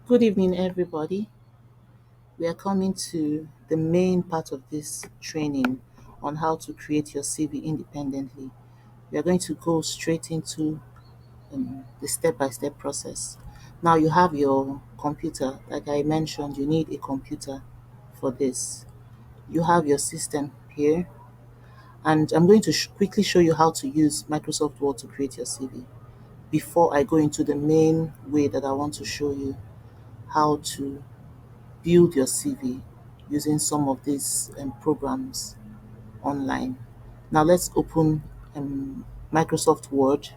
Good evening, everybody. We are coming to the main part of this training on how to create your CV independently. We are going to go straight into the step by step process. Now, you have your computer. Like I mentioned, you need a computer for this. You have your system here, and I'm going to quickly show you how to use Microsoft Word to create your CV before I go into the main way that I want to show you how to build your CV using some of these programs online. Now let's open Microsoft Word.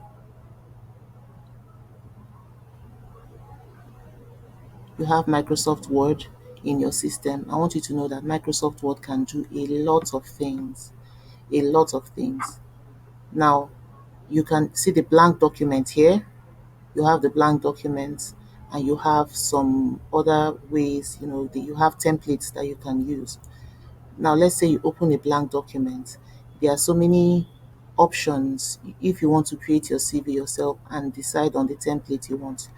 You have Microsoft Word in your system. I want you to know that Microsoft Word can do a lot of things. A lot of things. Now you can see the blank document here. You have the blank document and you have some other ways, you have templates that you can use. Now, let's say you open a blank document. There are so many options if you want to create your CV yourself and decide on the template you want.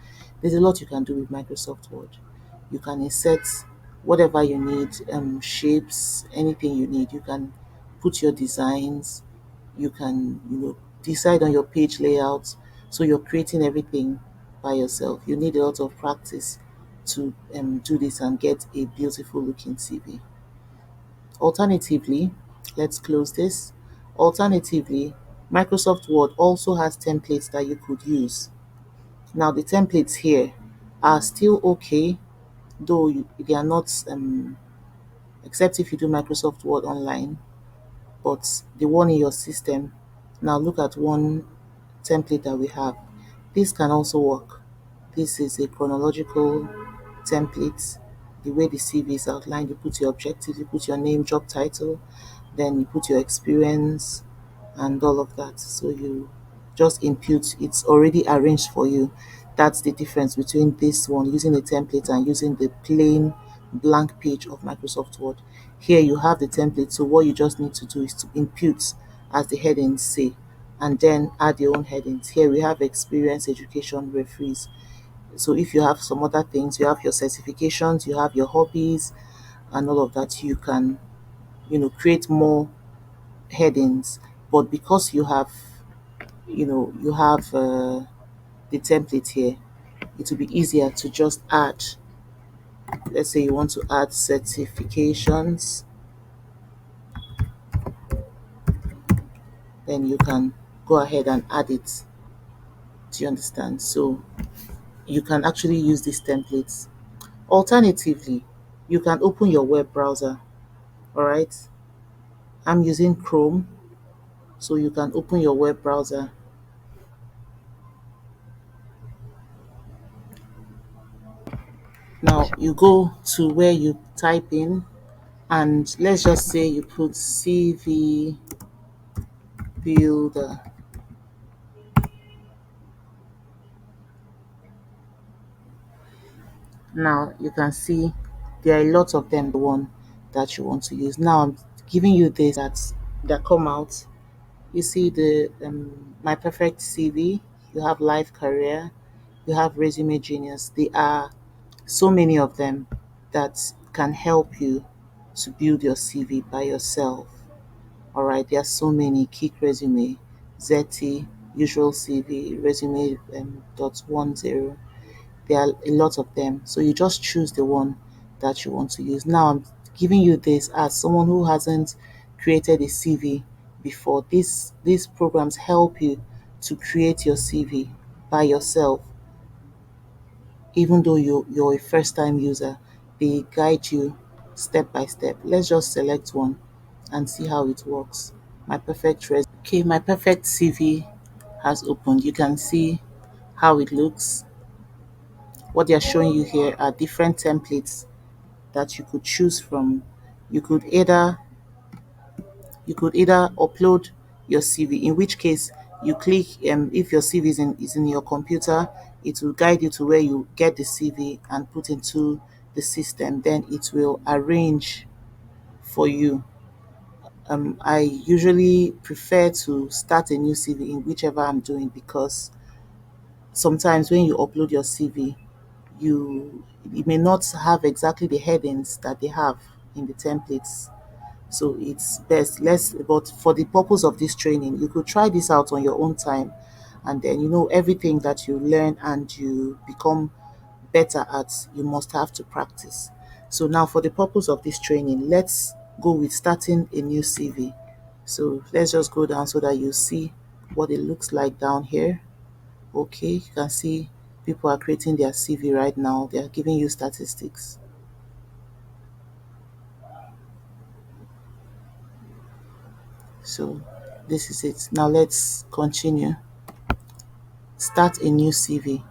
There's a lot you can do with Microsoft Word. You can insert whatever you need, shapes, anything you need. You can put your designs. You can, decide on your page layout. So you're creating everything by yourself. You need a lot of practice to do this and get a beautiful looking CV. Alternatively, let's close this. Alternatively, Microsoft Word also has templates that you could use. Now, the templates here are still okay, though they are not, except if you do Microsoft Word online, but the one in your system. Now, look at one template that we have. This can also work. This is a chronological template. The way the CV is outlined, you put your objectives, you put your name, job title, then you put your experience and all of that. So you just input, it's already arranged for you. That's the difference between this one using a template and using the plain blank page of Microsoft Word. Here you have the template, so what you just need to do is to input as the headings say and then add your own headings. Here we have experience, education, referees. So if you have some other things, you have your certifications, you have your hobbies and all of that, you can, create more headings. But because you have the template here, it will be easier to just add. Let's say you want to add certifications, then you can go ahead and add it. Do you understand? So you can actually use these templates. Alternatively, you can open your web browser. All right. I'm using Chrome, so you can open your web browser. Now you go to where you type in, and let's just say you put CV builder. Now you can see there are a lot of them, the one that you want to use. Now I'm giving you this that come out. You see the My Perfect CV, you have Life Career, you have Resume Genius. There are so many of them that can help you to build your CV by yourself. All right, there are so many: Kick Resume, Zeti, Usual CV, Resume dot 10. There are a lot of them. So you just choose the one that you want to use. Now I'm giving you this as someone who hasn't created a CV before. These programs help you to create your CV by yourself, even though you're a first time user. They guide you step by step. Let's just select one and see how it works. My perfect res Okay, my perfect CV has opened. You can see how it looks. What they are showing you here are different templates that you could choose from. You could either upload your CV, in which case you click, if your CV is in your computer, it will guide you to where you get the CV and put into the system. Then it will arrange for you. I usually prefer to start a new CV in whichever I'm doing, because sometimes when you upload your CV, you may not have exactly the headings that they have in the templates. So it's best less, but for the purpose of this training, you could try this out on your own time, and then everything that you learn and you become better at, you must have to practice. So now for the purpose of this training, let's go with starting a new CV. So let's just go down so that you see what it looks like down here. Okay, you can see people are creating their CV right now. They are giving you statistics. So this is it. Now let's continue. Start a new CV.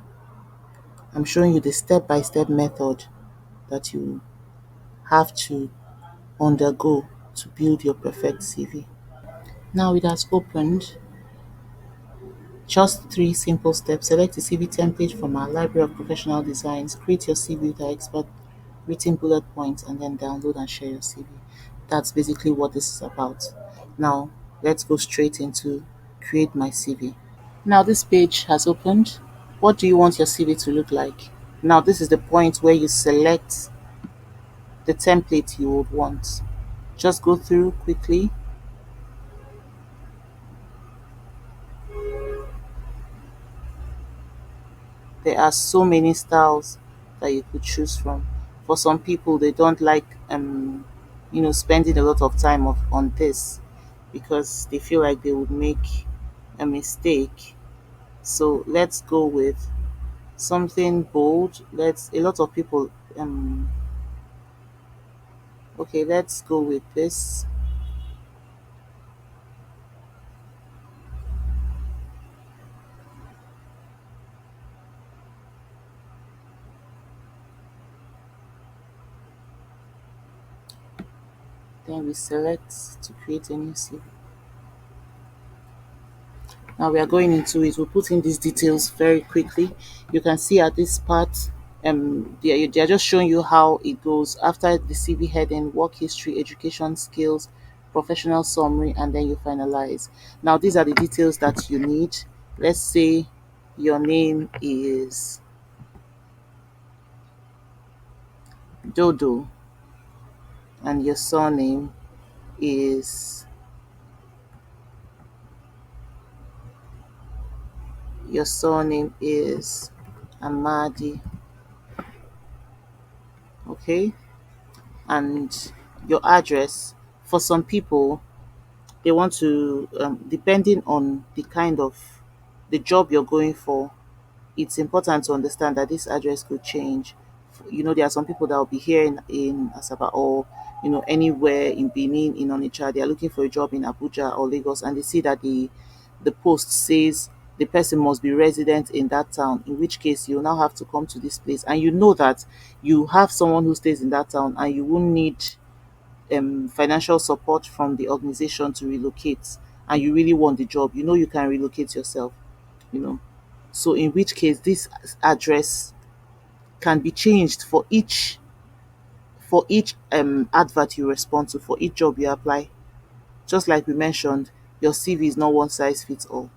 I'm showing you the step-by-step method that you have to undergo to build your perfect CV. Now it has opened. Just three simple steps. Select a CV template from our library of professional designs. Create your CV with our expert written bullet points, and then download and share your CV. That's basically what this is about. Now let's go straight into create my CV. Now this page has opened. What do you want your CV to look like? Now this is the point where you select the template you would want. Just go through quickly. There are so many styles that you could choose from. For some people, they don't like spending a lot of time on this because they feel like they would make a mistake. So let's go with something bold. Let's a lot of people okay, let's go with this. Then we select to create a new CV. Now we are going into it. We'll put in these details very quickly. You can see at this part, they are just showing you how it goes after the CV heading, work history, education skills, professional summary, and then you finalize. Now these are the details that you need. Let's say your name is Dodo and is your surname is Amadi. Okay, and your address. For some people, they want to depending on the kind of the job you're going for, it's important to understand that this address could change. There are some people that will be here in Asaba, or anywhere in Benin, in Onitsha. They are looking for a job in Abuja or Lagos, and they see that the post says the person must be resident in that town, in which case you now have to come to this place, and you know that you have someone who stays in that town, and you won't need financial support from the organization to relocate, and you really want the job, you can relocate yourself, you know. So in which case this address can be changed for each advert you respond to, for each job you apply. Just like we mentioned, your CV is not one size fits all.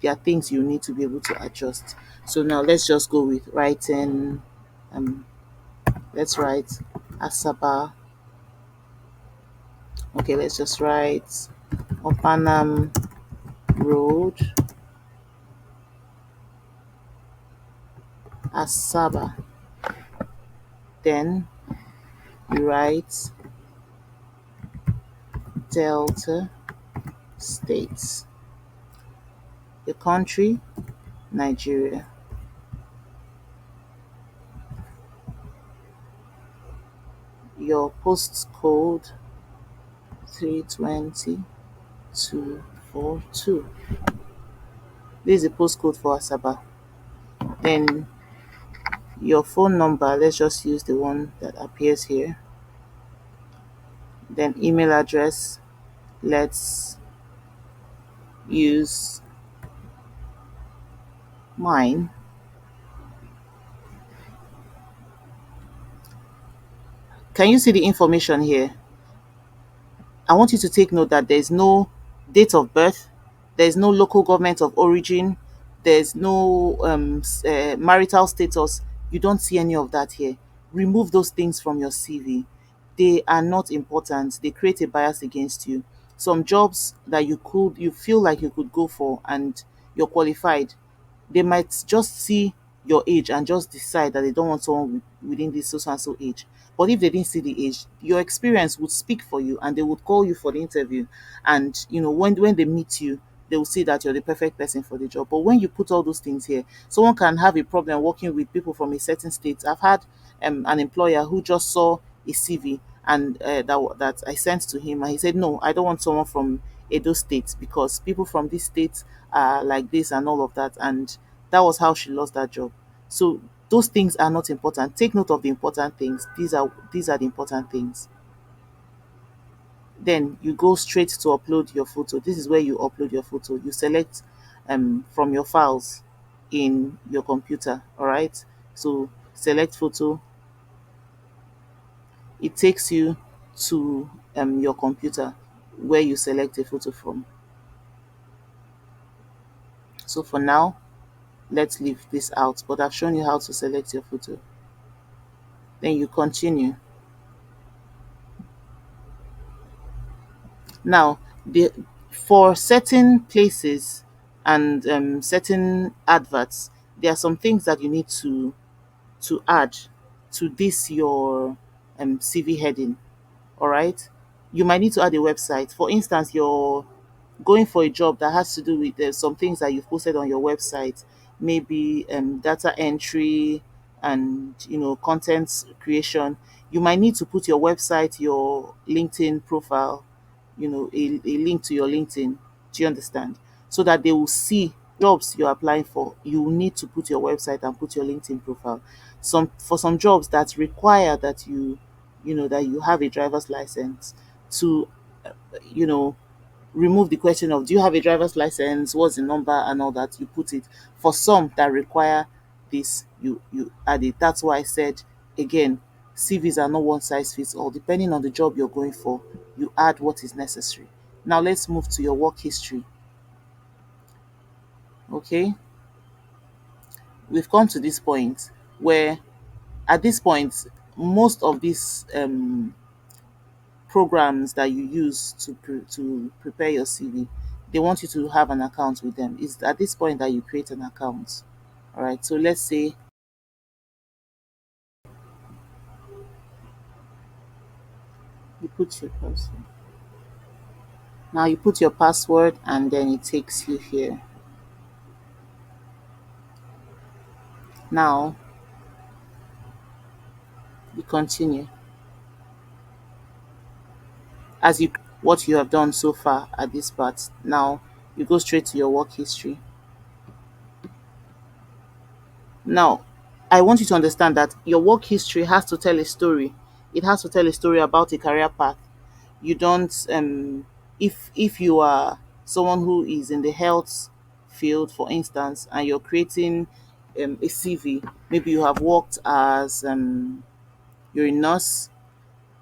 There are things you need to be able to adjust. So now let's just go with writing. Um, let's write Asaba. Okay, let's just write Opanam Road, Asaba. Then you write Delta States. The country, Nigeria. Your postcode, 320242. This is the postcode for Asaba. Then your phone number, let's just use the one that appears here. Then email address, let's use mine. Can you see the information here? I want you to take note that there's no date of birth, there's no local government of origin, there's no marital status. You don't see any of that here. Remove those things from your CV. They are not important. They create a bias against you. Some jobs that you feel like you could go for and you're qualified, they might just see your age and just decide that they don't want someone within this so and so age. But if they didn't see the age, your experience would speak for you and they would call you for the interview. And when they meet you, they will see that you're the perfect person for the job. But when you put all those things here, someone can have a problem working with people from a certain state. I've had an employer who just saw a CV and that I sent to him, and he said, "No, I don't want someone from Edo State because people from this state are like this and all of that." And that was how she lost that job. So those things are not important. Take note of the important things. These are the important things. Then you go straight to upload your photo. This is where you upload your photo. You select from your files in your computer. All right. So select photo. It takes you to your computer where you select a photo from. So for now, let's leave this out. But I've shown you how to select your photo. Then you continue. Now, for certain places and certain adverts, there are some things that you need to add to this your CV heading. All right, you might need to add a website. For instance, you're going for a job that has to do with some things that you've posted on your website, maybe data entry and content creation. You might need to put your website, your LinkedIn profile, a link to your LinkedIn. Do you understand? So that they will see jobs you're applying for. You will need to put your website and put your LinkedIn profile. For some jobs that require that you have a driver's license to you know remove the question of do you have a driver's license, what's the number and all that. You put it. For some that require this, you add it. That's why I said again, CVs are not one size fits all. Depending on the job you're going for, you add what is necessary. Now let's move to your work history. Okay, we've come to this point where at this point most of these programs that you use to prepare your CV, they want you to have an account with them. It's at this point that you create an account. All right. So let's say you put your password. Now you put your password and then it takes you here. Now you continue as you what you have done so far at this part. Now you go straight to your work history. Now, I want you to understand that your work history has to tell a story. It has to tell a story about a career path. You don't if you are someone who is in the health field, for instance, and you're creating a CV, maybe you have worked as you're a nurse.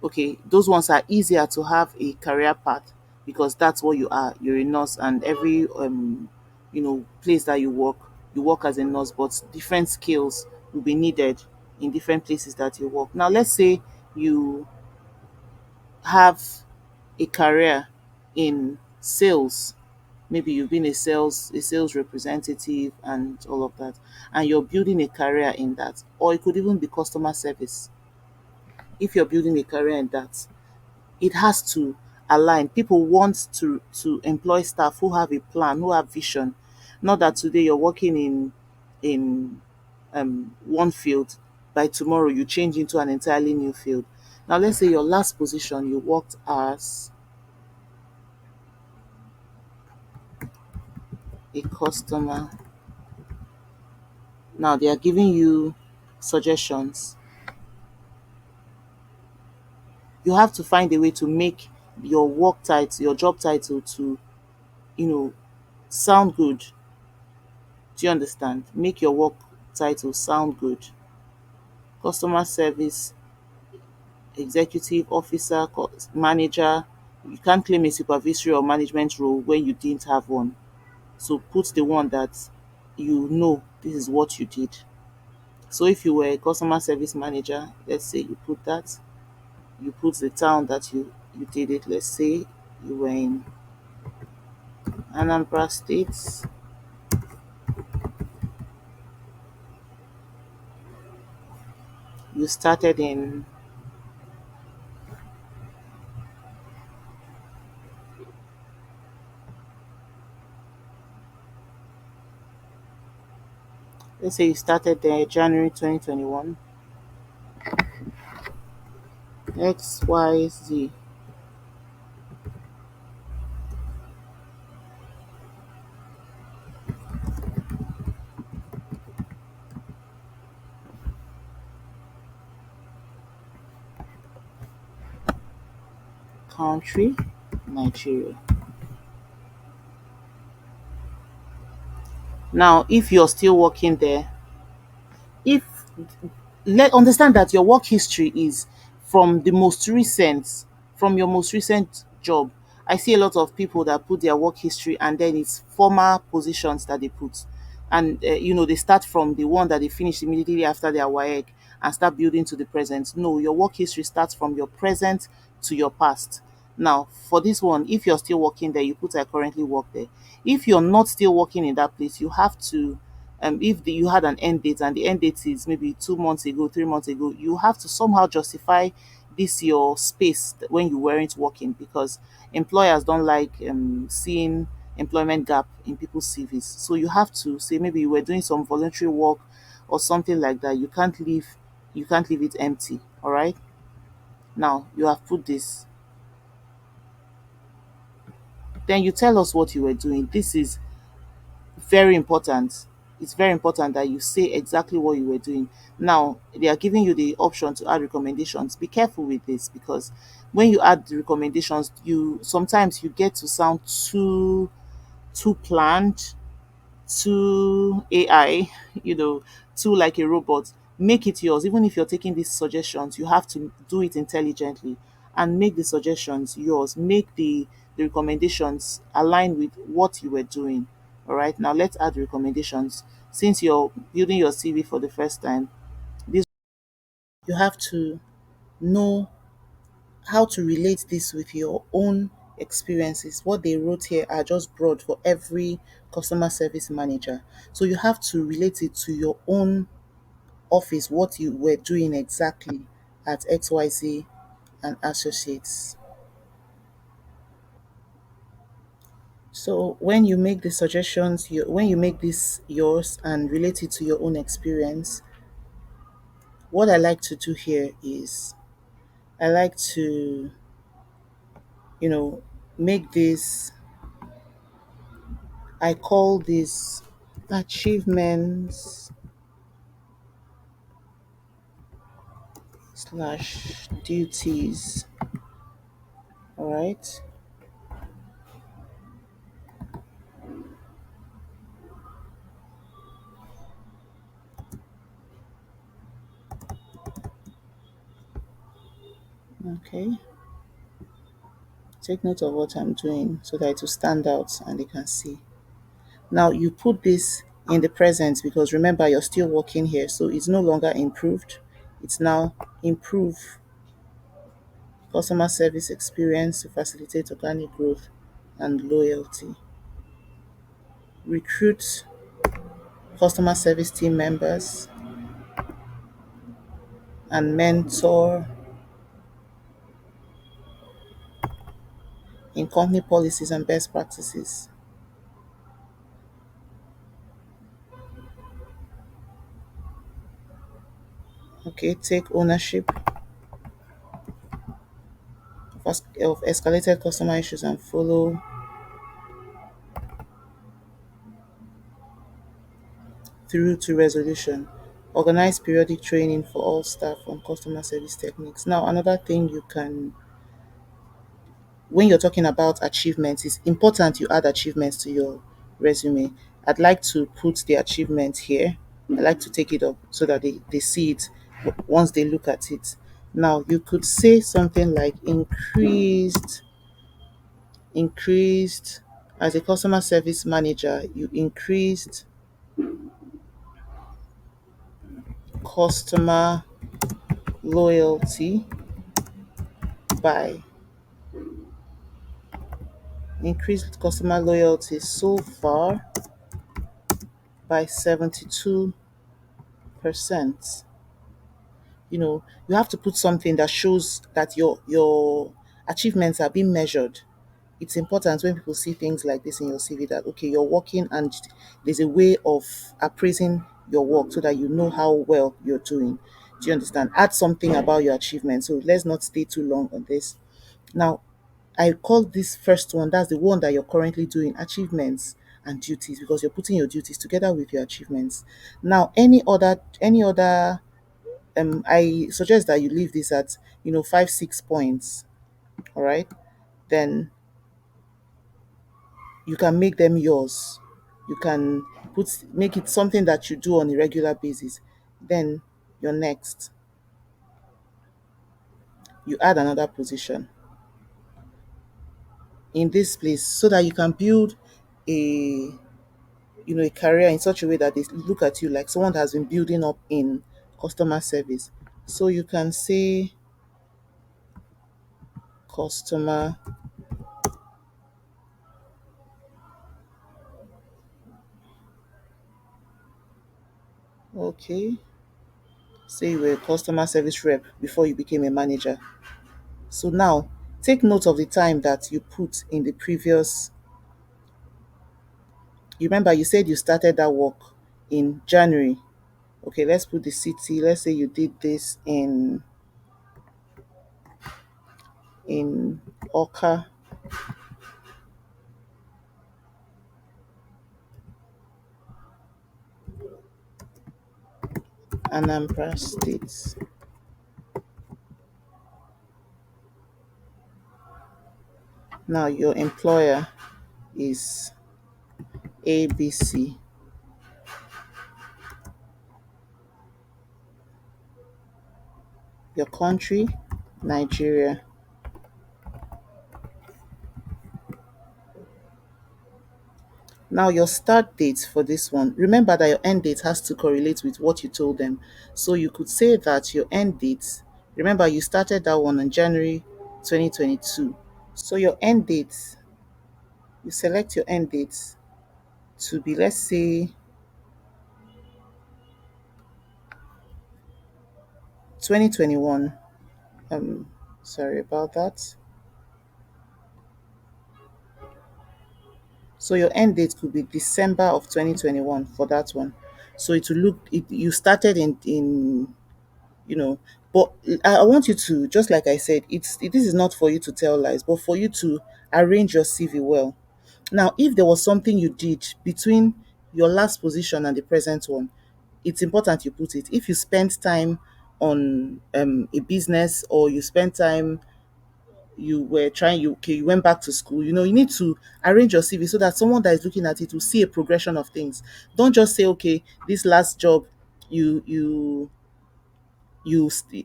Okay, those ones are easier to have a career path because that's what you are. You're a nurse, and every place that you work as a nurse, but different skills will be needed in different places that you work. Now, let's say you have a career in sales. Maybe you've been a sales representative and all of that, and you're building a career in that, or it could even be customer service. If you're building a career in that, it has to align. People want to employ staff who have a plan, who have vision. Not that today you're working in one field, by tomorrow you change into an entirely new field. Now let's say your last position you worked as a customer. Now they are giving you suggestions. You have to find a way to make your work title, your job title to, you know, sound good. Do you understand? Make your work title sound good. Customer service, executive officer, manager. You can't claim a supervisory or management role when you didn't have one. So put the one that this is what you did. So if you were a customer service manager, let's say you put that, you put the town that you did it. Let's say you were in Anambra State. You started in, let's say you started there January 2021. XYZ country, Nigeria. Now, if you're still working there, if let understand that your work history is from the most recent from your most recent job. I see a lot of people that put their work history and then it's former positions that they put, and they start from the one that they finished immediately after their WAEC and start building to the present. No, your work history starts from your present to your past. Now, for this one, if you're still working there, you put I currently work there. If you're not still working in that place, you have to, if you had an end date and the end date is maybe 2 months ago, 3 months ago, you have to somehow justify this your space when you weren't working, because employers don't like seeing employment gap in people's CVs. So you have to say maybe you were doing some voluntary work or something like that. You can't leave it empty. All right. Now you have put this. Then you tell us what you were doing. This is very important. It's very important that you say exactly what you were doing. Now, they are giving you the option to add recommendations. Be careful with this, because when you add the recommendations, you sometimes you get to sound too planned, too AI, you know, too like a robot. Make it yours. Even if you're taking these suggestions, you have to do it intelligently and make the suggestions yours. Make the recommendations align with what you were doing. All right. Now let's add recommendations. Since you're building your CV for the first time, this you have to know how to relate this with your own experiences. What they wrote here are just broad for every customer service manager. So you have to relate it to your own office, what you were doing exactly at XYZ and Associates. So when you make the suggestions, when you make this yours and relate it to your own experience, what I like to do here is I like to, you know, make this, I call this achievements slash duties. All right. Okay. Take note of what I'm doing so that it will stand out and they can see. Now you put this in the present because remember you're still working here, so it's no longer improved. It's now improve customer service experience to facilitate organic growth and loyalty. Recruit customer service team members and mentor in company policies and best practices. Okay, take ownership of escalated customer issues and follow through to resolution. Organize periodic training for all staff on customer service techniques. Now, another thing you can, when you're talking about achievements, it's important you add achievements to your resume. I'd like to put the achievement here. I like to take it up so that they see it once they look at it. Now, you could say something like increased as a customer service manager, you increased customer loyalty by increased customer loyalty so far by 72%. You have to put something that shows that your achievements are being measured. It's important when people see things like this in your CV that okay, you're working and there's a way of appraising your work so that you know how well you're doing. Do you understand? Add something about your achievements. So let's not stay too long on this. Now, I call this first one, that's the one that you're currently doing, achievements and duties, because you're putting your duties together with your achievements. Now, any other I suggest that you leave this at 5 6 points. All right, then you can make them yours. You can make it something that you do on a regular basis. Then your next, you add another position in this place so that you can build a a career in such a way that they look at you like someone that has been building up in customer service. So you can say customer, okay, say you were a customer service rep before you became a manager. So now take note of the time that you put in the previous. You remember you said you started that work in January. Okay, let's put the city. Let's say you did this in Oka, Anambra State. Now your employer is ABC. Your country, Nigeria. Now your start date for this one. Remember that your end date has to correlate with what you told them. So you could say that your end date, remember you started that one on January 2022. So your end date, you select your end date to be, let's say, 2021. Um, Sorry about that. So your end date could be December of 2021 for that one. So it will you started in you know but I want you to, just like I said, this is not for you to tell lies, but for you to arrange your CV well. Now, if there was something you did between your last position and the present one, it's important you put it. If you spent time on a business, or you spent time, you were trying you okay, you went back to school, you need to arrange your CV so that someone that is looking at it will see a progression of things. Don't just say, okay, this last job, you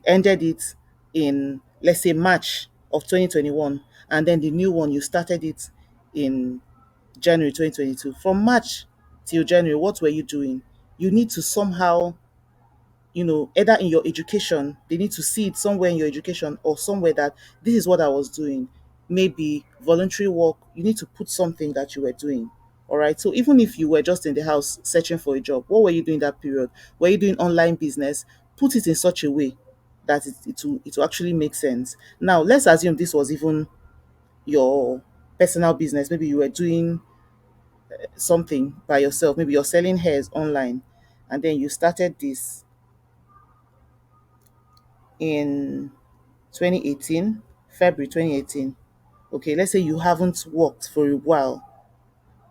ended it in, let's say, March of 2021, and then the new one you started it in January 2022. From March till January, what were you doing? You need to somehow, either in your education, they need to see it somewhere in your education, or somewhere that this is what I was doing. Maybe voluntary work, you need to put something that you were doing. All right. So even if you were just in the house searching for a job, what were you doing that period? Were you doing online business? Put it in such a way that it will actually make sense. Now, let's assume this was even your personal business. Maybe you were doing something by yourself. Maybe you're selling hairs online, and then you started this in 2018, February 2018. Okay, let's say you haven't worked for a while,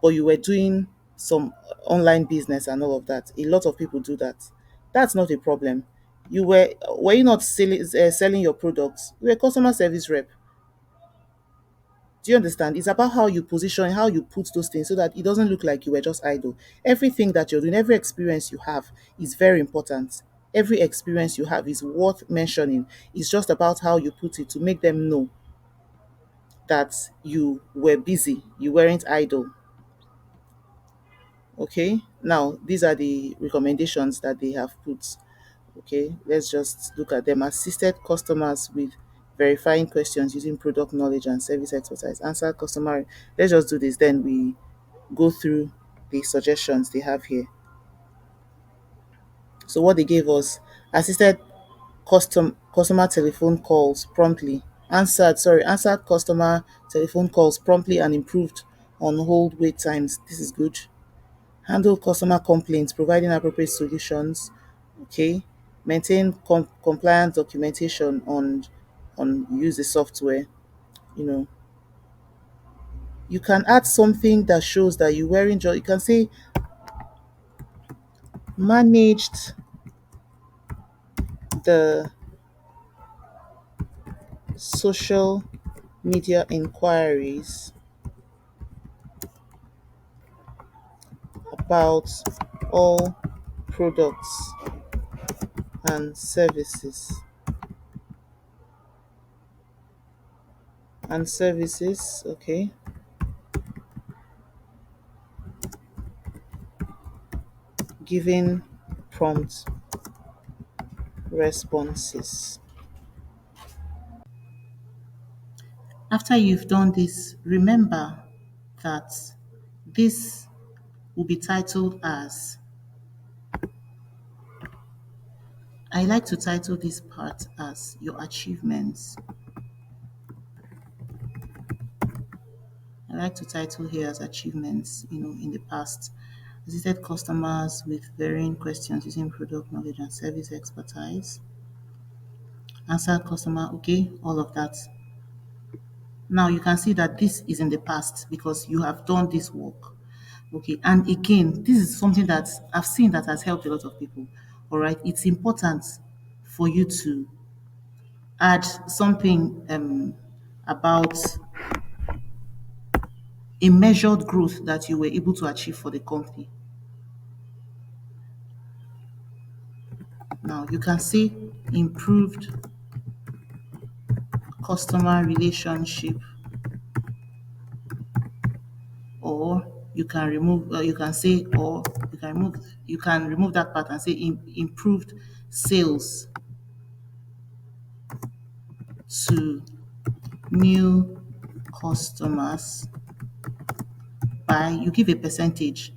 but you were doing some online business and all of that. A lot of people do that. That's not a problem. Were you not selling your products? You were a customer service rep. Do you understand? It's about how you position, how you put those things so that it doesn't look like you were just idle. Everything that you're doing, every experience you have is very important. Every experience you have is worth mentioning. It's just about how you put it to make them know that you were busy, you weren't idle. Okay, now these are the recommendations that they have put. Okay, let's just look at them. Assisted customers with verifying questions using product knowledge and service expertise. Answer customer. Let's just do this. Then we go through the suggestions they have here. So what they gave us: assisted customer telephone calls promptly. Answered customer telephone calls promptly and improved on hold wait times. This is good. Handle customer complaints, providing appropriate solutions. Okay. Maintain compliant documentation on use the software. You know, you can add something that shows that you wearing you can say managed the social media inquiries about all products and services. Okay. Giving prompt responses. After you've done this, remember that this will be titled as, I like to title this part as your achievements. I like to title here as achievements, in the past. Visited customers with varying questions using product knowledge and service expertise. Answered customer, okay, all of that. Now you can see that this is in the past because you have done this work. Okay, and again, this is something that I've seen that has helped a lot of people. All right, it's important for you to add something about a measured growth that you were able to achieve for the company. Now you can see improved customer relationship, or you can remove, you can say, or you can remove that part and say improved sales to new customers by, you give a percentage,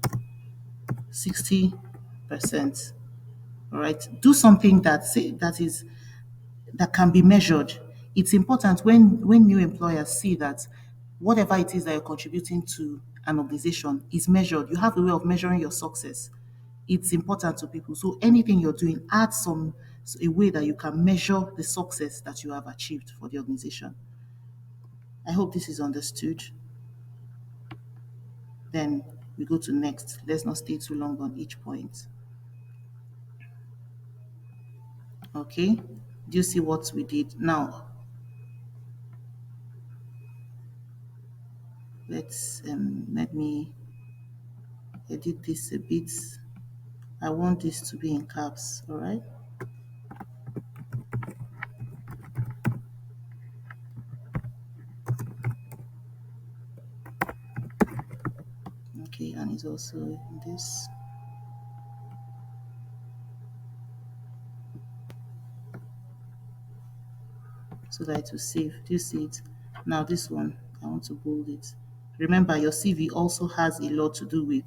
60%. All right. Do something that can be measured. It's important when new employers see that whatever it is that you're contributing to an organization is measured. You have a way of measuring your success. It's important to people. So anything you're doing, add a way that you can measure the success that you have achieved for the organization. I hope this is understood. Then we go to next. Let's not stay too long on each point. Okay. Do you see what we did? Now, let me edit this a bit. I want this to be in caps, all right? Okay, and it's also in this. So that it will save. Do you see it? Now this one, I want to bold it. Remember, your CV also has a lot to do with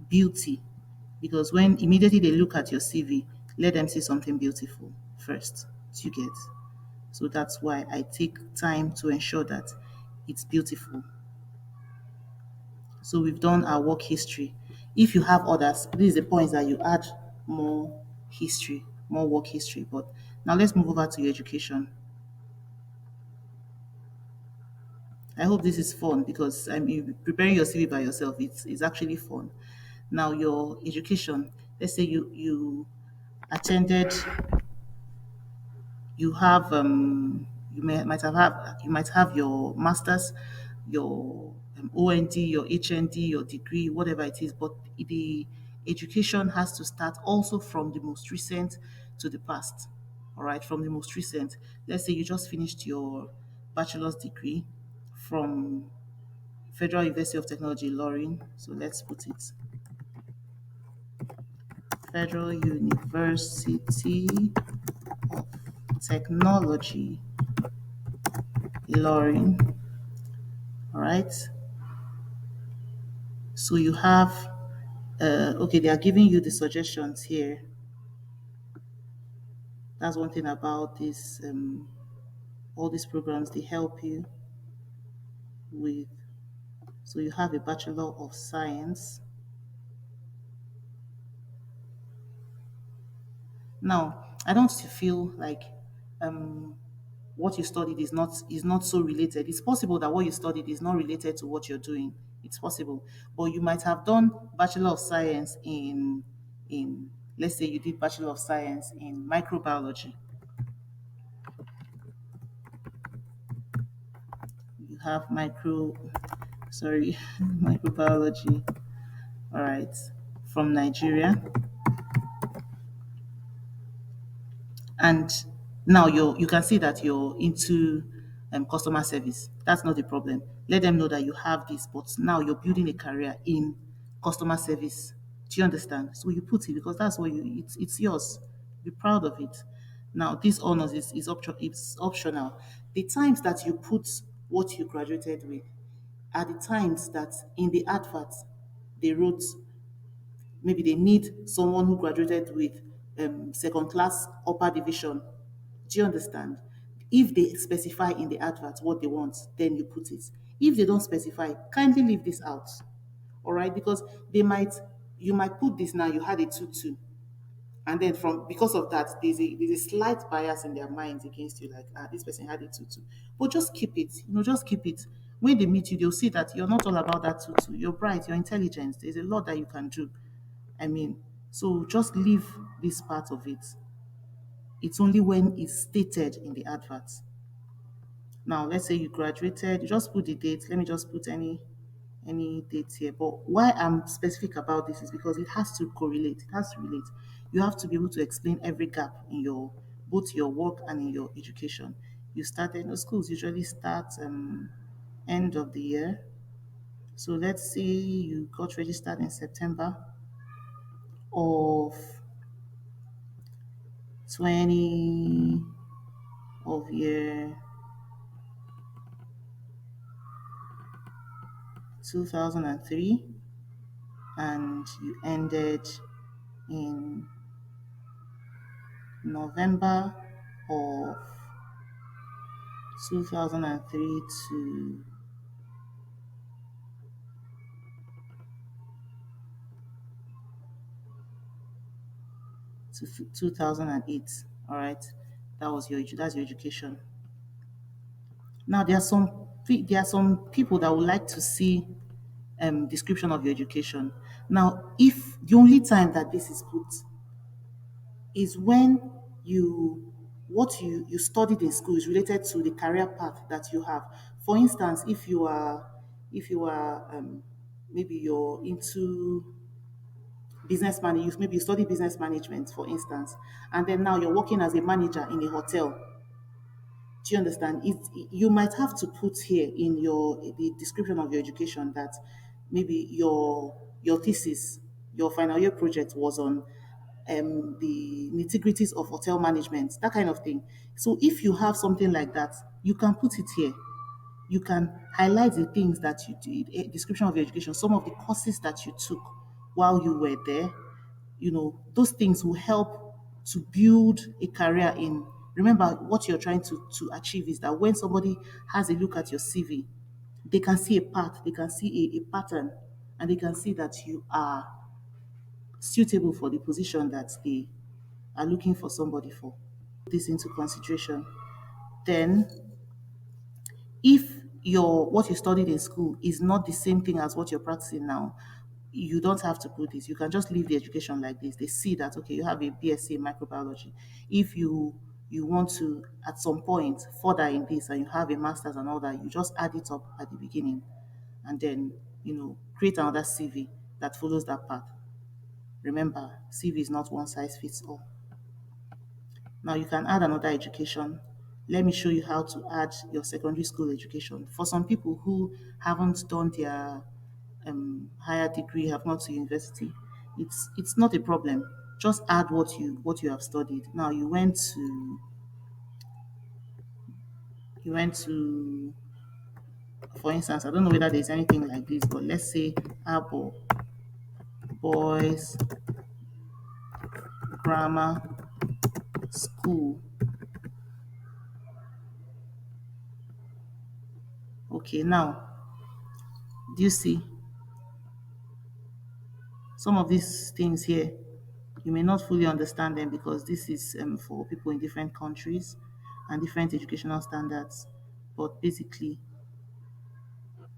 beauty, because when immediately they look at your CV, let them see something beautiful first. Do you get? So that's why I take time to ensure that it's beautiful. So we've done our work history. If you have others, this is the point that you add more history, more work history. But now let's move over to your education. I hope this is fun because I mean preparing your CV by yourself, it's actually fun. Now your education, let's say you attended, you have you might have your masters, your OND, your HND, your degree, whatever it is, but the education has to start also from the most recent to the past. All right, from the most recent. Let's say you just finished your bachelor's degree from Federal University of Technology, Loring. So let's put it Federal University of Technology, Ilorin. All right. So you have, okay, they are giving you the suggestions here. That's one thing about this, all these programs, they help you with. So you have a Bachelor of Science. Now, I don't feel like um, what you studied is not so related. It's possible that what you studied is not related to what you're doing. It's possible, but you might have done Bachelor of Science in let's say you did Bachelor of Science in microbiology. You have sorry, microbiology. All right, from Nigeria. And now you can see that you're into customer service. That's not a problem. Let them know that you have this, but now you're building a career in customer service. Do you understand? So you put it because that's what it's yours. Be proud of it. Now this honors is optional. The times that you put what you graduated with are the times that in the advert they wrote maybe they need someone who graduated with second class upper division. Do you understand? If they specify in the advert what they want, then you put it. If they don't specify, kindly leave this out. All right, because you might put this now. You had a 2-2, and then from because of that, there's a slight bias in their minds against you. Like, this person had a 2-2, but just keep it. Just keep it. When they meet you, they'll see that you're not all about that 2-2. You're bright. You're intelligent. There's a lot that you can do. I mean, so just leave this part of it. It's only when it's stated in the advert. Now, let's say you graduated, you just put the date. Let me just put any date here. But why I'm specific about this is because it has to correlate. It has to relate. You have to be able to explain every gap in your both your work and in your education. You started, schools usually start end of the year. So let's say you got registered in September of 20 of year 2003 and you ended in November of 2003 to 2008. All right, that's your education. Now there are some people that would like to see description of your education. Now, if the only time that this is put is when you studied in school is related to the career path that you have. For instance, if you are maybe you're into maybe you study business management, for instance, and then now you're working as a manager in a hotel. Do you understand? You might have to put here in the description of your education that maybe your thesis, your final year project was on the nitty-gritties of hotel management, that kind of thing. So if you have something like that, you can put it here. You can highlight the things that you did, a description of your education, some of the courses that you took while you were there. Those things will help to build a career in. Remember, what you're trying to achieve is that when somebody has a look at your CV, they can see a path, they can see a pattern, and they can see that you are suitable for the position that they are looking for somebody for. This into consideration. Then, if what you studied in school is not the same thing as what you're practicing now, you don't have to put this. You can just leave the education like this. They see that okay, you have a BSc in microbiology. If you want to at some point further in this and you have a master's and all that, you just add it up at the beginning and then create another CV that follows that path. Remember, CV is not one size fits all. Now you can add another education. Let me show you how to add your secondary school education. For some people who haven't done their higher degree, have not to university, it's not a problem. just add what you have studied. Now you went to for instance, I don't know whether there's anything like this, but let's say Apple Boys Grammar School. Okay, now do you see some of these things here? You may not fully understand them because this is for people in different countries and different educational standards. But basically,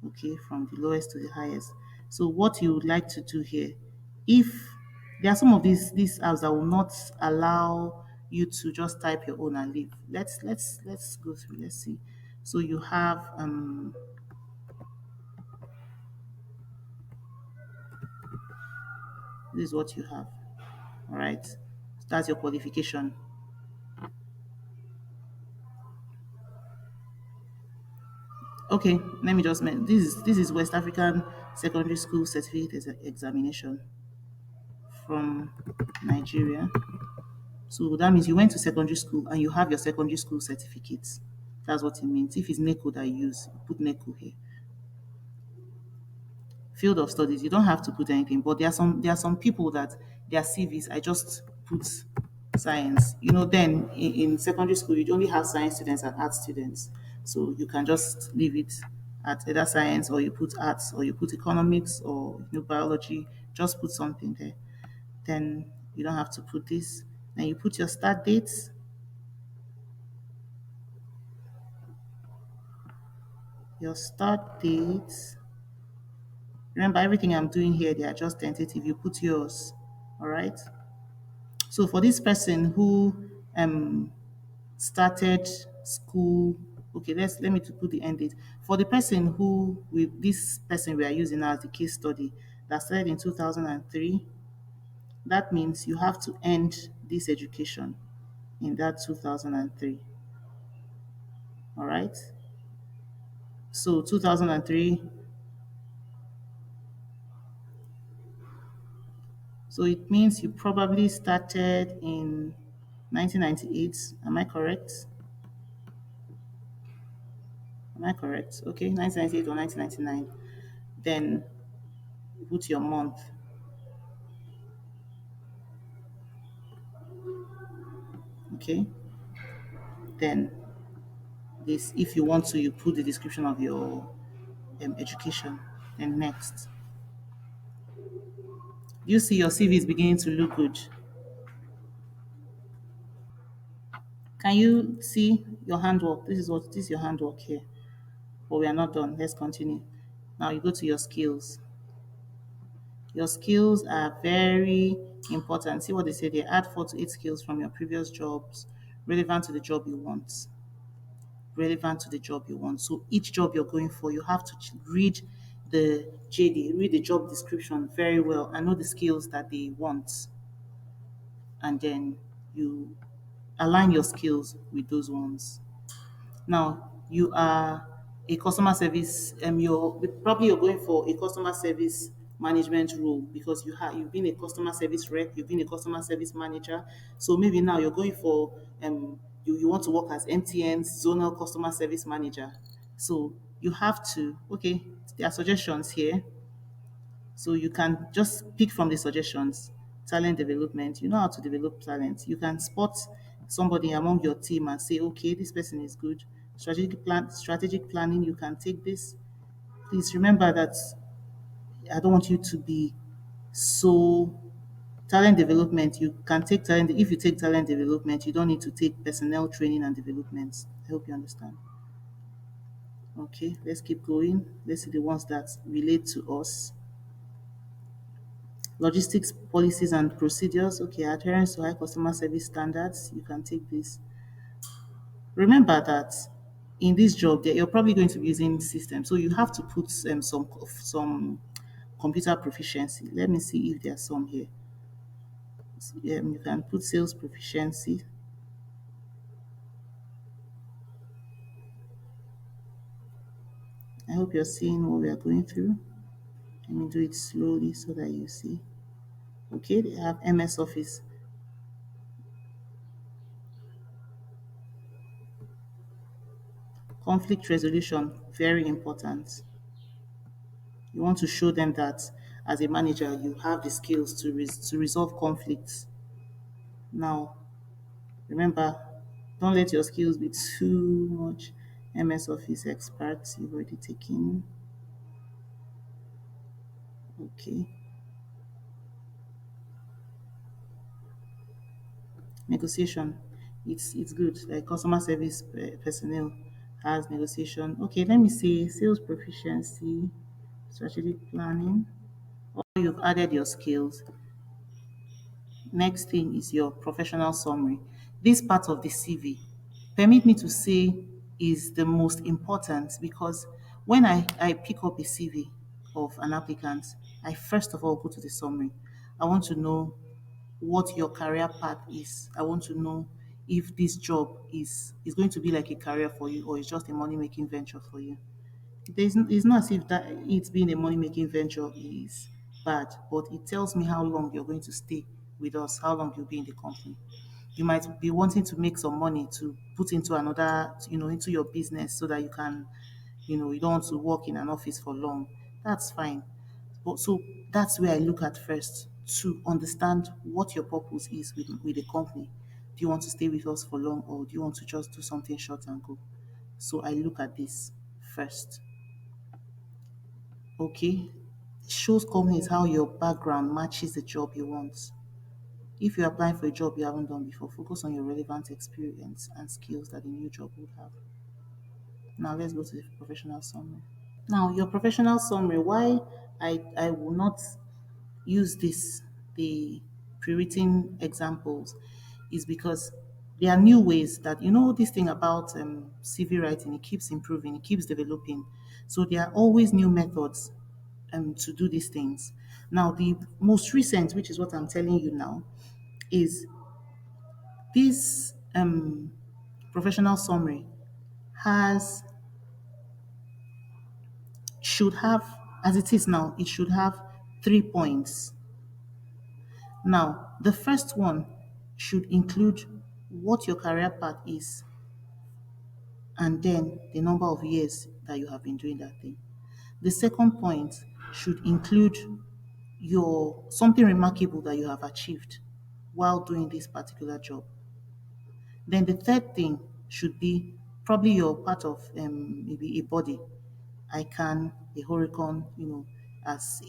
okay, from the lowest to the highest. So what you would like to do here, if there are some of these apps that will not allow you to just type your own and leave. Let's go through. Let's see. So you have this is what you have. All right. That's your qualification. Okay, let me just mention this is West African Secondary School Certificate Examination from Nigeria. So that means you went to secondary school and you have your secondary school certificates. That's what it means. If it's NECO that you use, put NECO here. Field of studies, you don't have to put anything, but there are some people that their CVs I just put science. Then in secondary school you only have science students and art students. So you can just leave it at either science or you put arts or you put economics or biology, just put something there. Then you don't have to put this. Then you put your start dates. Your start dates. Remember, everything I'm doing here, they are just tentative. You put yours. All right. So for this person who started school, okay, let me to put the end date. For the person who with this person we are using as the case study that started in 2003, that means you have to end this education in that 2003. All right. So 2003. So it means you probably started in 1998. Am I correct? Am I correct? Okay, 1998 or 1999. Then put your month. Okay. Then this, if you want to, you put the description of your education. Then next. You see your CV is beginning to look good. Can you see your handwork? This is your handwork here. But we are not done. Let's continue. Now you go to your skills. Your skills are very important. See what they say. They add 4 to 8 skills from your previous jobs relevant to the job you want. Relevant to the job you want. So each job you're going for, you have to read the JD, read the job description very well and know the skills that they want. And then you align your skills with those ones. Now you are a customer service. You're going for a customer service management role because you've been a customer service rep, you've been a customer service manager. So maybe now you're going for you want to work as MTN's zonal customer service manager. So you have to okay. There are suggestions here so you can just pick from the suggestions. Talent development. You know how to develop talent. You can spot somebody among your team and say, okay, this person is good. Strategic planning. You can take this. Please remember that I don't want you to be so talent development. You can take talent. If you take talent development, you don't need to take personnel training and development. I hope you understand. Okay, let's keep going. Let's see the ones that relate to us. Logistics policies and procedures. Okay, adherence to high customer service standards. You can take this. Remember that in this job, you're probably going to be using systems, so you have to put some computer proficiency. Let me see if there's some here. You can put sales proficiency. I hope you're seeing what we are going through. Let me do it slowly so that you see. Okay, they have MS Office. Conflict resolution, very important. You want to show them that as a manager, you have the skills to resolve conflicts. Now, remember, don't let your skills be too much. MS Office experts, you've already taken. Okay. Negotiation, it's good. Like customer service personnel has negotiation. Okay, let me see. Sales proficiency, strategic planning. Or you've added your skills. Next thing is your professional summary. This part of the CV, permit me to say, is the most important because when I pick up a CV of an applicant, I first of all go to the summary. I want to know what your career path is. I want to know if this job is going to be like a career for you or it's just a money making venture for you. It's not as if that it being a money making venture is bad, but it tells me how long you're going to stay with us, how long you'll be in the company. You might be wanting to make some money to put into another, into your business so that you can, you don't want to work in an office for long. That's fine. But so that's where I look at first to understand what your purpose is with the company. Do you want to stay with us for long or do you want to just do something short and go? So I look at this first. Okay, shows companies how your background matches the job you want. If you're applying for a job you haven't done before, focus on your relevant experience and skills that the new job would have. Now let's go to the professional summary. Now your professional summary, why I will not use the pre-written examples, is because there are new ways that this thing about CV writing, it keeps improving, it keeps developing. So there are always new methods to do these things. Now the most recent, which is what I'm telling you now, is this professional summary has should have, as it is now, it should have 3 points. Now, the first one should include what your career path is and then the number of years that you have been doing that thing. The second point should include your something remarkable that you have achieved while doing this particular job. Then the third thing should be probably your part of maybe a body, ICANN, a Horicon, as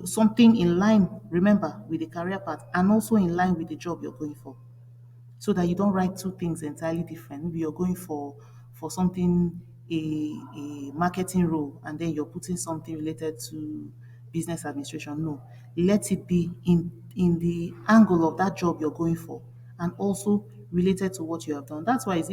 something in line, remember, with the career path and also in line with the job you're going for, so that you don't write two things entirely different. Maybe you're going for something, a marketing role, and then you're putting something related to business administration. No, let it be in the angle of that job you're going for, and also related to what you have done. That's why it's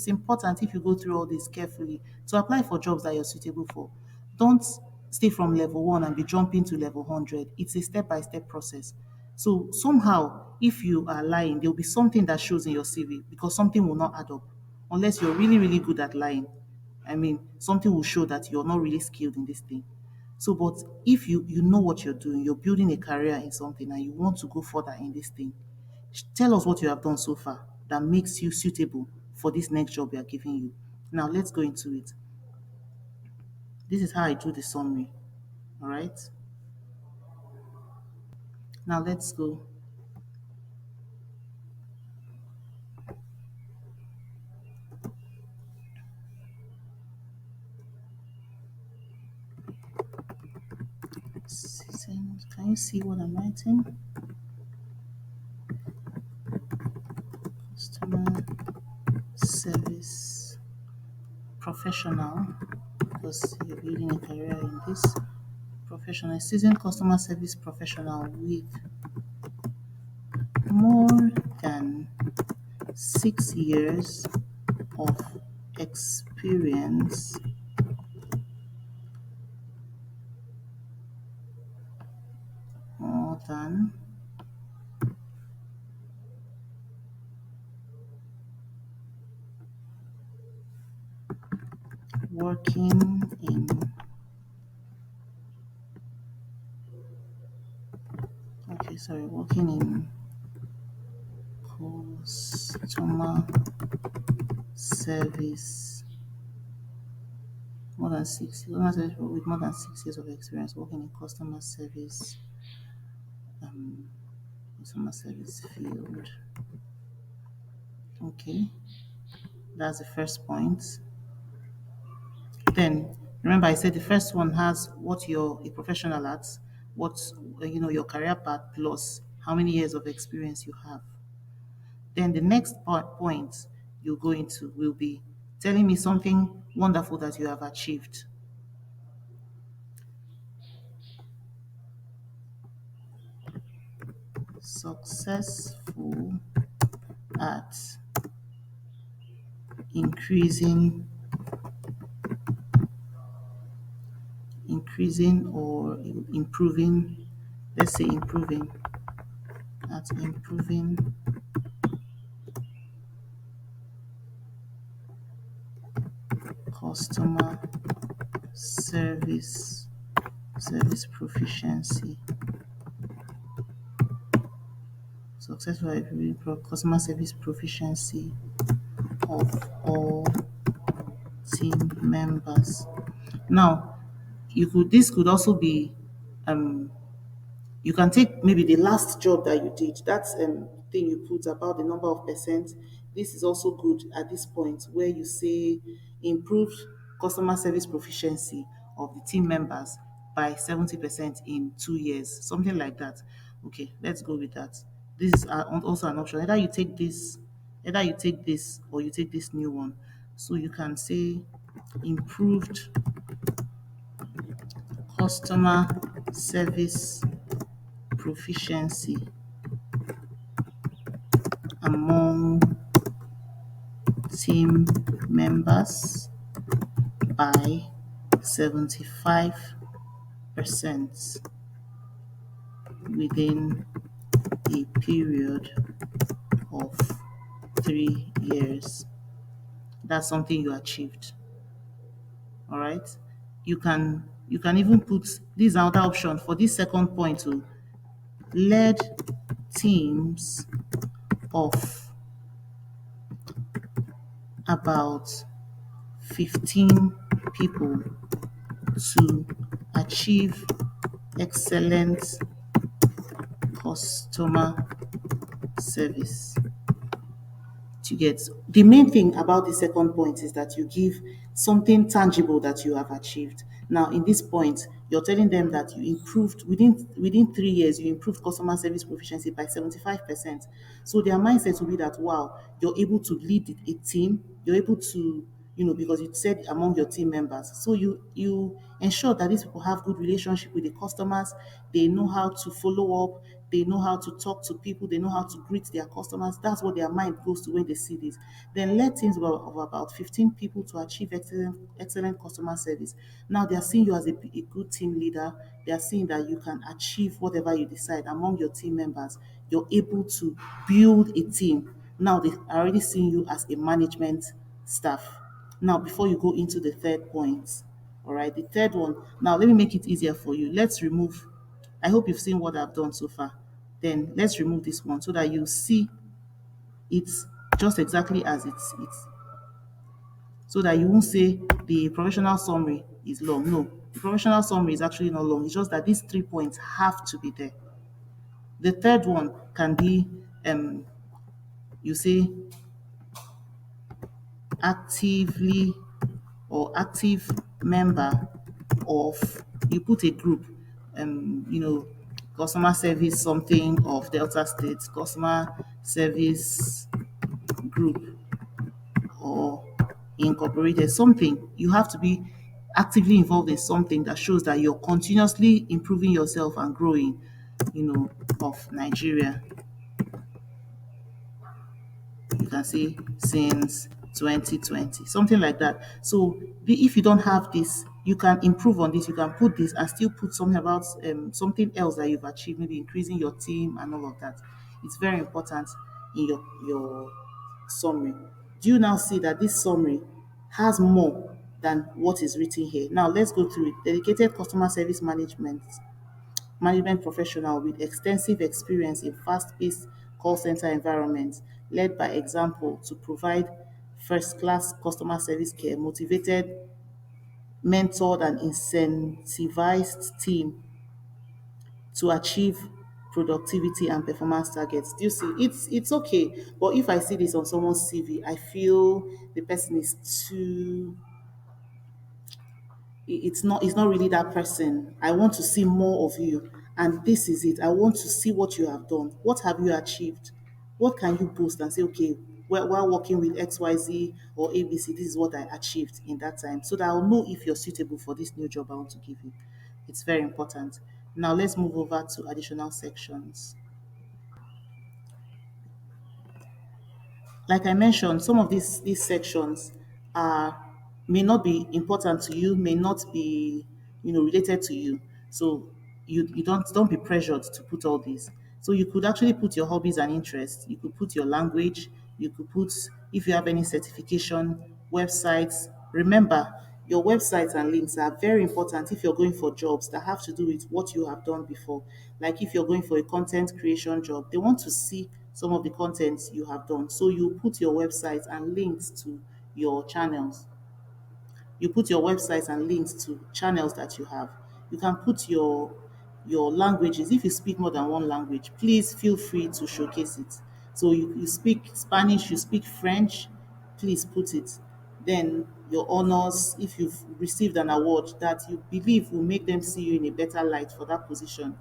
important, if you go through all this carefully, to apply for jobs that you're suitable for. Don't stay from level one and be jumping to level 100. It's a step by step process. So somehow, if you are lying, there will be something that shows in your CV because something will not add up unless you're really, really good at lying. I mean, something will show that you're not really skilled in this thing. So, but if you know what you're doing, you're building a career in something and you want to go further in this thing, tell us what you have done so far that makes you suitable for this next job we are giving you. Now, let's go into it. This is how I do the summary. All right. Now, let's go. Can you see what I'm writing? Customer service professional, because you're building a career in this professional, a seasoned customer service professional with more than 6 years of experience more than working in working in customer service More than six customer service with more than 6 years of experience working in um, customer service field. Okay, that's the first point. Then remember, I said the first one has what you're a professional at, what your career path plus how many years of experience you have. Then the next point you go into will be telling me something wonderful that you have achieved. Successful at increasing or improving, let's say improving customer service proficiency. Successful at improving customer service proficiency of all team members. Now, this could also be um you can take maybe the last job that you did, that's thing you put about the number of percent. This is also good at this point where you say improved customer service proficiency of the team members by 70% in 2 years, something like that. Okay, let's go with that. This is also an option. Either you take this or you take this new one. So you can say improved customer service proficiency among team members by 75% within a period of 3 years. That's something you achieved. All right. You can even put this other option for this second point to led teams of about 15 people to achieve excellent customer service. To get the main thing about the second point is that you give something tangible that you have achieved. Now, in this point, you're telling them that you improved within 3 years, you improved customer service proficiency by 75%. So their mindset will be that wow, you're able to lead a team, you're able to because you said among your team members. So you ensure that these people have good relationship with the customers. They know how to follow up. They know how to talk to people. They know how to greet their customers. That's what their mind goes to when they see this. Then let teams of about 15 people to achieve excellent customer service. Now they are seeing you as a good team leader. They are seeing that you can achieve whatever you decide among your team members. You're able to build a team. Now they are already seeing you as a management staff. Now, before you go into the third point, all right, the third one. Now, let me make it easier for you. Let's remove. I hope you've seen what I've done so far. Then let's remove this one so that you see it's just exactly as it's so that you won't say the professional summary is long. No, the professional summary is actually not long. It's just that these 3 points have to be there. The third one can be you say actively or active member of, you put a group, customer service something of Delta State, customer service group or incorporated something. You have to be actively involved in something that shows that you're continuously improving yourself and growing, of Nigeria. You can say since 2020, something like that. So if you don't have this, you can improve on this. You can put this and still put something about something else that you've achieved, maybe increasing your team and all of that. It's very important in your summary. Do you now see that this summary has more than what is written here? Now let's go through it. Dedicated customer service management professional with extensive experience in fast-paced call center environments, led by example to provide first-class customer service care, motivated mentored and incentivized team to achieve productivity and performance targets. Do you see? It's okay. But if I see this on someone's CV, I feel the person is too it's not really that person. I want to see more of you. And this is it. I want to see what you have done. What have you achieved? What can you boast and say, okay, while working with XYZ or ABC, this is what I achieved in that time. So that I'll know if you're suitable for this new job I want to give you. It's very important. Now let's move over to additional sections. Like I mentioned, some of these sections are may not be important to you, may not be related to you. So you don't be pressured to put all these. So you could actually put your hobbies and interests. You could put your language. You could put if you have any certification, websites. Remember, your websites and links are very important if you're going for jobs that have to do with what you have done before. Like if you're going for a content creation job, they want to see some of the contents you have done. So you put your website and links to your channels. You put your websites and links to channels that you have. You can put your languages. If you speak more than one language, please feel free to showcase it. So you speak Spanish, you speak French, please put it. Then your honors, if you've received an award that you believe will make them see you in a better light for that position,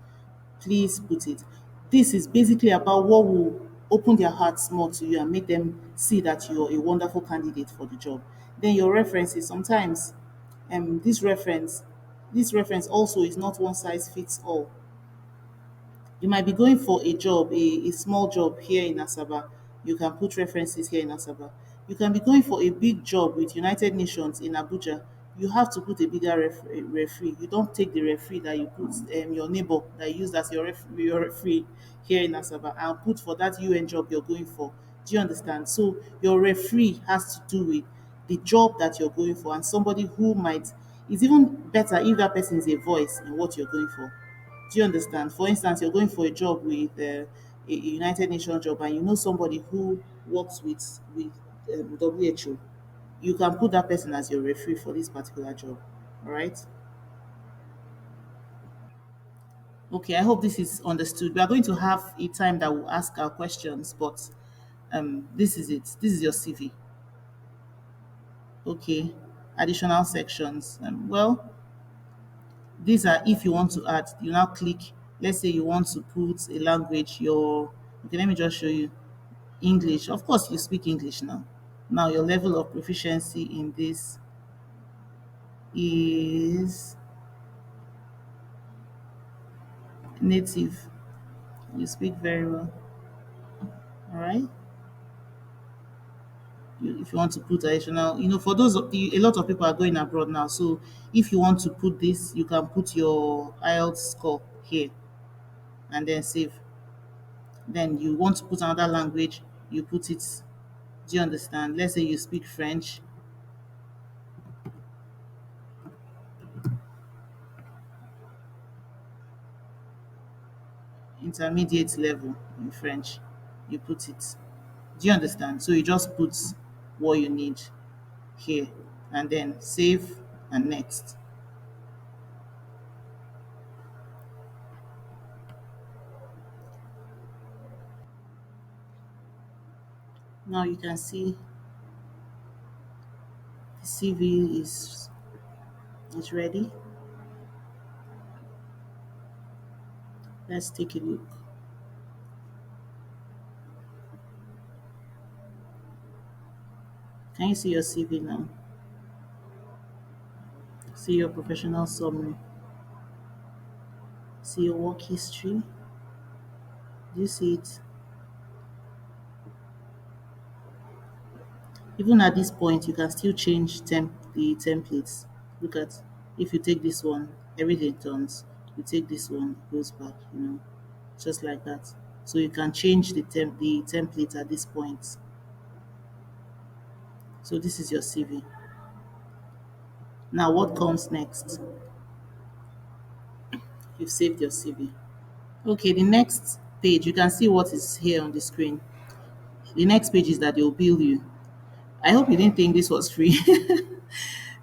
please put it. This is basically about what will open their hearts more to you and make them see that you're a wonderful candidate for the job. Then your references, sometimes this reference also is not one size fits all. You might be going for a job, a small job here in Asaba. You can put references here in Asaba. You can be going for a big job with United Nations in Abuja. You have to put a bigger referee. You don't take the referee that you put your neighbor that you use as your referee here in Asaba and put for that UN job you're going for. Do you understand? So your referee has to do with the job that you're going for and somebody who might. It's even better if that person is a voice in what you're going for. Do you understand? For instance, you're going for a job with a United Nations job, and you know somebody who works with WHO. You can put that person as your referee for this particular job. All right. Okay. I hope this is understood. We are going to have a time that we'll ask our questions, but this is it. This is your CV. Okay. Additional sections. Well, these are if you want to add. You now click. Let's say you want to put a language. Your okay. Let me just show you. English. Of course, you speak English now. Now, your level of proficiency in this is native. You speak very well. All right. If you want to put additional, for those of the, a lot of people are going abroad now. So, if you want to put this, you can put your IELTS score here and then save. Then you want to put another language, you put it. Do you understand? Let's say you speak French, intermediate level in French, you put it. Do you understand? So you just put what you need here and then save and next. Now you can see the CV is ready. Let's take a look. Can you see your CV now? See your professional summary. See your work history. Do you see it? Even at this point, you can still change the templates. Look at if you take this one, everything turns. You take this one, it goes back. Just like that. So you can change the template at this point. So this is your CV. Now what comes next? You've saved your CV. Okay, the next page, you can see what is here on the screen. The next page is that they'll bill you. I hope you didn't think this was free.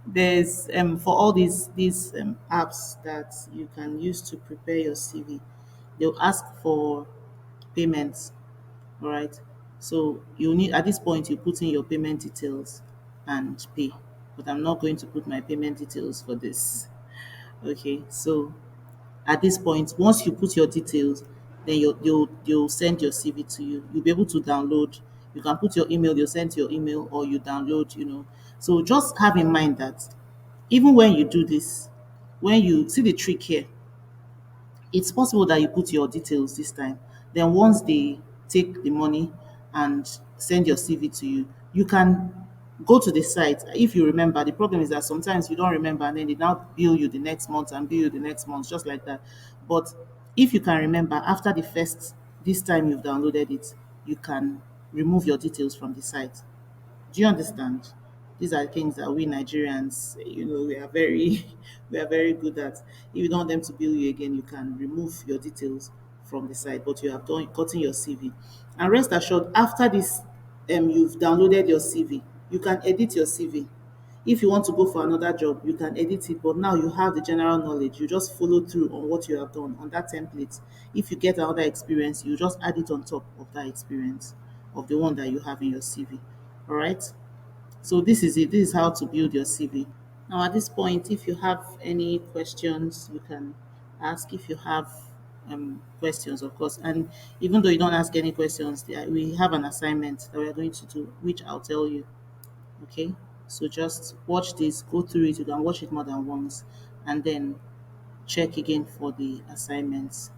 There's for all these apps that you can use to prepare your CV, they'll ask for payments. All right. So you need at this point you put in your payment details and pay. But I'm not going to put my payment details for this. Okay. So at this point, once you put your details, then you'll send your CV to you. You'll be able to download. You can put your email, you'll send your email, or you download, So just have in mind that even when you do this, when you see the trick here, it's possible that you put your details this time. Then once they take the money and send your CV to you, you can go to the site. If you remember, the problem is that sometimes you don't remember and then they now bill you the next month and bill you the next month, just like that. But if you can remember, after the first this time you've downloaded it, you can remove your details from the site. Do you understand? These are things that we Nigerians, we are very, we are very good at. If you don't want them to bill you again, you can remove your details from the site, but you have gotten your CV. And rest assured, after this, you've downloaded your CV. You can edit your CV. If you want to go for another job, you can edit it, but now you have the general knowledge. You just follow through on what you have done on that template. If you get another experience, you just add it on top of that experience of the one that you have in your CV. All right. So this is it. This is how to build your CV. Now, at this point, if you have any questions, you can ask. If you have questions, of course, and even though you don't ask any questions, we have an assignment that we are going to do, which I'll tell you. Okay. So just watch this, go through it. You can watch it more than once, and then check again for the assignments.